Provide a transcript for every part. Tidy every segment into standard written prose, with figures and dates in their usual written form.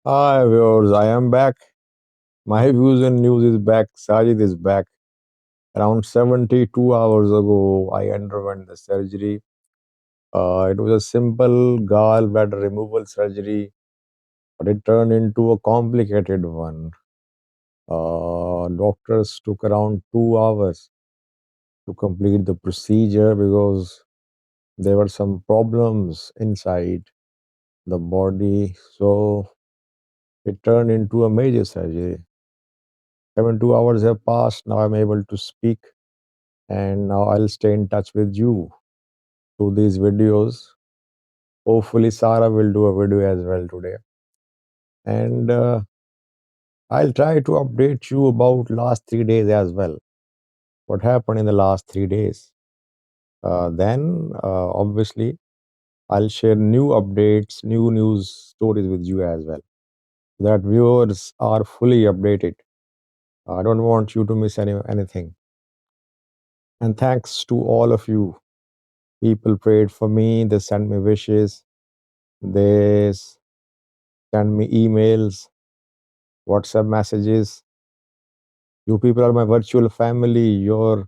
Hi viewers, I am back. My views and news is back. Sajid is back. Around 72 hours ago, I underwent the surgery. It was a simple gallbladder removal surgery, but it turned into a complicated one. Doctors took around 2 hours to complete the procedure because there were some problems inside the body. So it turned into a major surgery. 72 hours have passed. Now I'm able to speak, and now I'll stay in touch with you through these videos. Hopefully, Sarah will do a video as well today, and I'll try to update you about last 3 days as well. What happened in the last 3 days? Then, obviously, I'll share new updates, new news stories with you as well, so that viewers are fully updated. I don't want you to miss anything. And thanks to all of you. People prayed for me. They sent me wishes. They send me emails, WhatsApp messages. You people are my virtual family. Your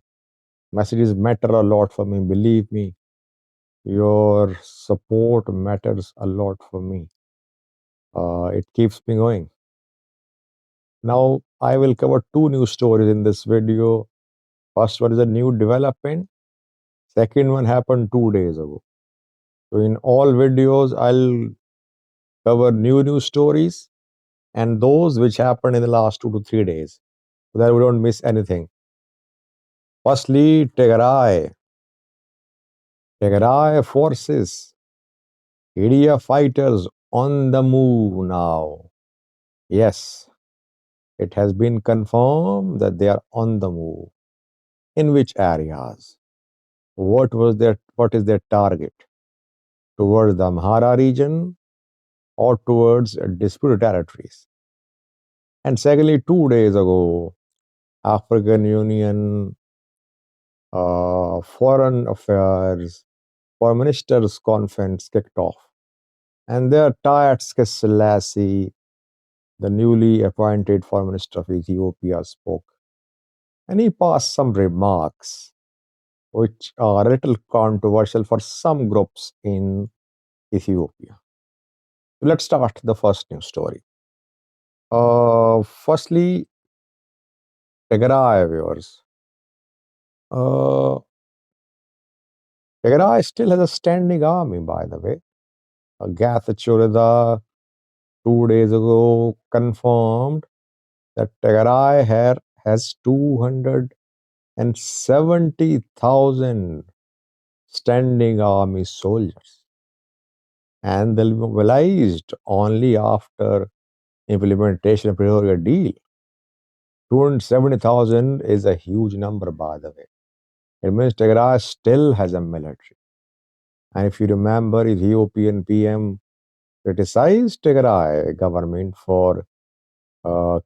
messages matter a lot for me. Believe me, your support matters a lot for me. It keeps me going. Now, I will cover two news stories in this video. First one is a new development. Second one happened 2 days ago. So, in all videos, I'll cover new news stories and those which happened in the last 2 to 3 days, so that we don't miss anything. Firstly, Tigray forces, India fighters on the move now. Yes, it has been confirmed that they are on the move. In which areas? What is their target? Towards the Amhara region or towards disputed territories? And secondly, 2 days ago, African Union Foreign Affairs Foreign Ministers Conference kicked off. And there, Taye Selassie, the newly appointed Foreign Minister of Ethiopia, spoke. And he passed some remarks which are a little controversial for some groups in Ethiopia. Let's start the first news story. Firstly, Tigray viewers. Uh, Tigray still has a standing army, by the way. Gathachurida 2 days ago confirmed that Tigray has 270,000 standing army soldiers, and they'll be mobilized only after implementation of Pretoria deal. 270,000 is a huge number, by the way. It means Tigray still has a military. And if you remember, Ethiopian PM criticized Tigray government for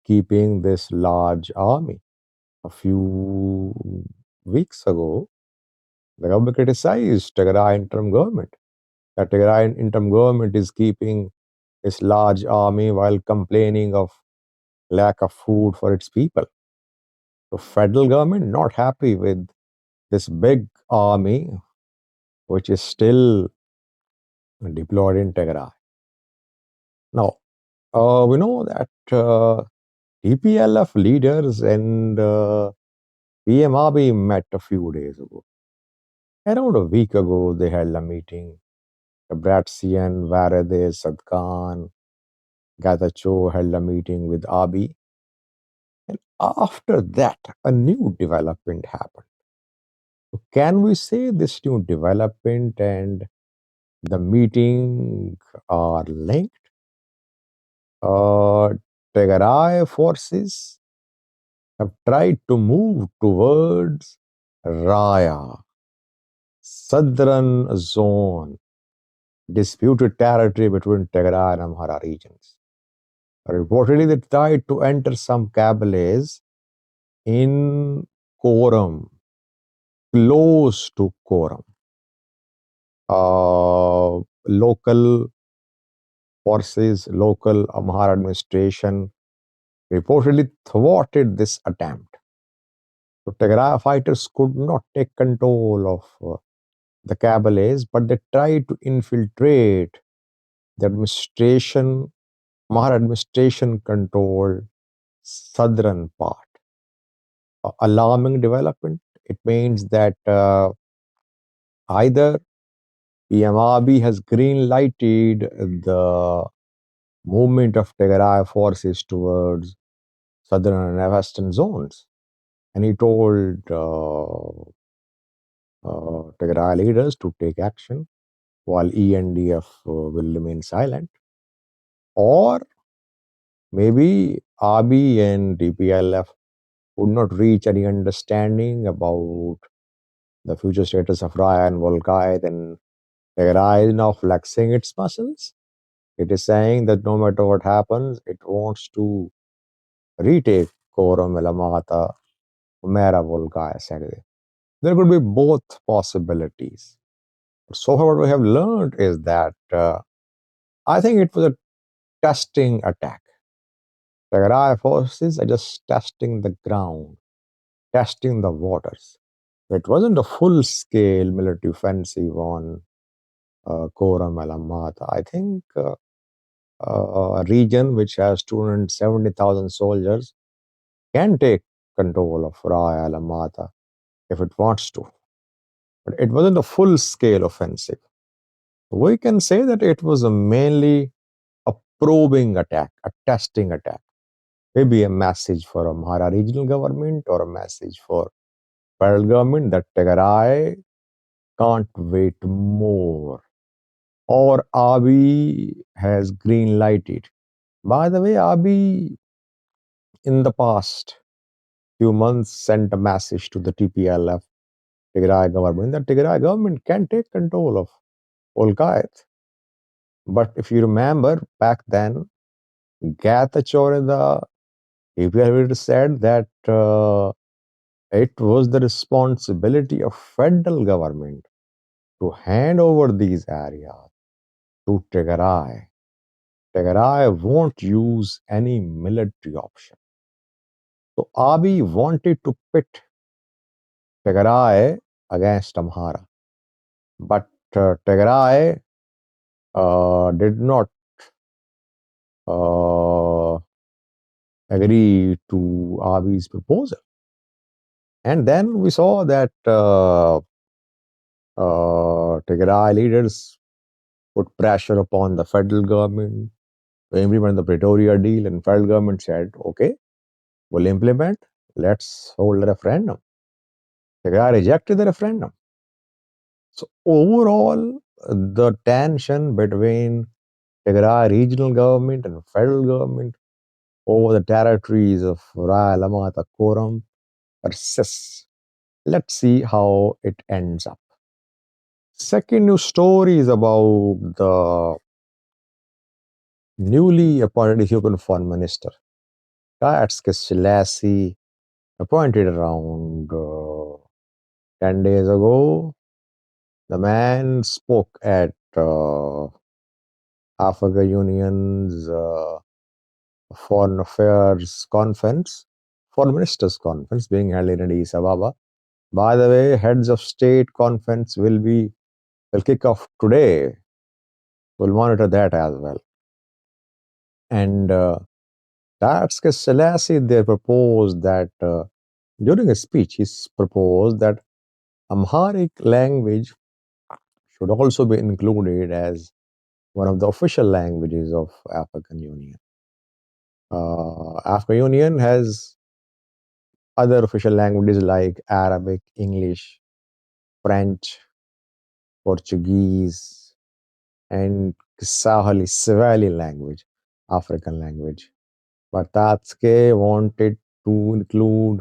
keeping this large army. A few weeks ago, the government criticized Tigray interim government. That Tigray interim government is keeping this large army while complaining of lack of food for its people. The federal government not happy with this big army which is still deployed in Tigray. Now, we know that TPLF leaders and PMRB met a few days ago. Around a week ago, they held a meeting. Bratzian, Varade, Sadkan, Gatacho held a meeting with Abi. And after that, a new development happened. So can we say this new development and the meeting are linked? Uh, Tigray forces have tried to move towards Raya, southern zone, disputed territory between Tigray and Amhara regions. Reportedly, they tried to enter some cabalets in Koram, close to Koram. Local forces, local Amhara administration reportedly thwarted this attempt. So Tigray fighters could not take control of the Kabbalites, but they tried to infiltrate the administration. Amhara administration controlled southern part. Alarming development. It means that either EMRB has green lighted the movement of Tigray forces towards southern and western zones. And he told Tigray leaders to take action while ENDF will remain silent. Or maybe RB and DPLF would not reach any understanding about the future status of Raya and Volkai, then Tigray is now flexing its muscles. It is saying that no matter what happens, it wants to retake Koram, Elamata, Mera Volkai, etc. There could be both possibilities. So far, what we have learned is that I think it was a testing attack. Tigray forces are just testing the ground, testing the waters. It wasn't a full-scale military offensive on Koram, Elamata. I think a region which has 270,000 soldiers can take control of Raya Alamata if it wants to. But it wasn't a full scale offensive. We can say that it was mainly a probing attack, a testing attack. Maybe a message for a Amhara regional government or a message for federal government that Tigray can't wait more. Or Abiy has green lighted. By the way, Abiy in the past few months sent a message to the TPLF, Tigray government, that Tigray government can take control of Olkayet. But if you remember back then, Gatachore, the TPLF leader, said that it was the responsibility of federal government to hand over these areas to Tigray. Tigray won't use any military option. So Abiy wanted to pit Tigray against Amhara. But Tigray did not uh, agree to Abiy's proposal. And then we saw that Tigray leaders put pressure upon the federal government to implement the Pretoria deal, and federal government said, okay, we'll implement, let's hold a referendum. Tigray rejected the referendum. So overall, the tension between Tigray regional government and federal government over the territories of Raya, Lamata, Koram persists. Let's see how it ends up. Second news story is about the newly appointed Ethiopian Foreign Minister. Katske Selassie, appointed around 10 days ago. The man spoke at Africa Union's Foreign Affairs Conference, Foreign Ministers Conference being held in Addis Ababa. By the way, heads of state conference will kick off today. We'll monitor that as well. And Tatske Selassie there proposed that during a speech, he proposed that Amharic language should also be included as one of the official languages of African Union. African Union has other official languages like Arabic, English, French, Portuguese, and Kisahali, Swahili language, African language. But Tatske wanted to include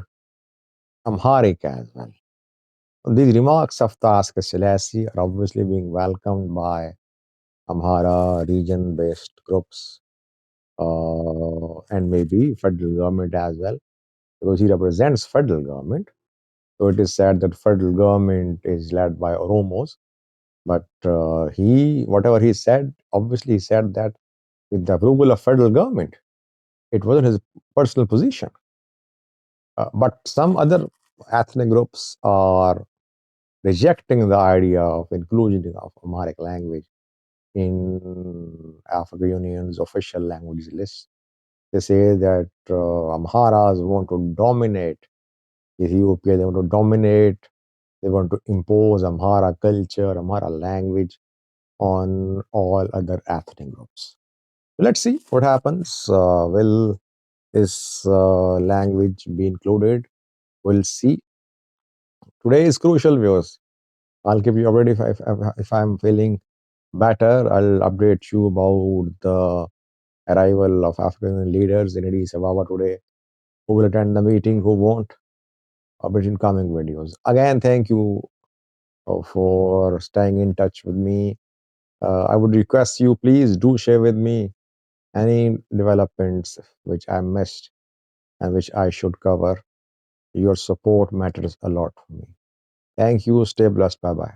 Amharic as well. These remarks of Tatske Selassie are obviously being welcomed by Amhara region-based groups and maybe federal government as well, because he represents federal government. So it is said that federal government is led by Oromos, but whatever he said, obviously he said that with the approval of federal government. It wasn't his personal position. But some other ethnic groups are rejecting the idea of inclusion of Amharic language in Africa Union's official language list. They say that Amharas want to dominate Ethiopia, they want to dominate, they want to impose Amhara culture, Amhara language on all other ethnic groups. Let's see what happens. Will this language be included? We'll see. Today is crucial, viewers. I'll keep you updated if I'm feeling better. I'll update you about the arrival of African leaders in Addis Ababa today. Who will attend the meeting? Who won't? Update in coming videos. Again, thank you for staying in touch with me. I would request you, please do share with me any developments which I missed and which I should cover. Your support matters a lot for me. Thank you. Stay blessed. Bye bye.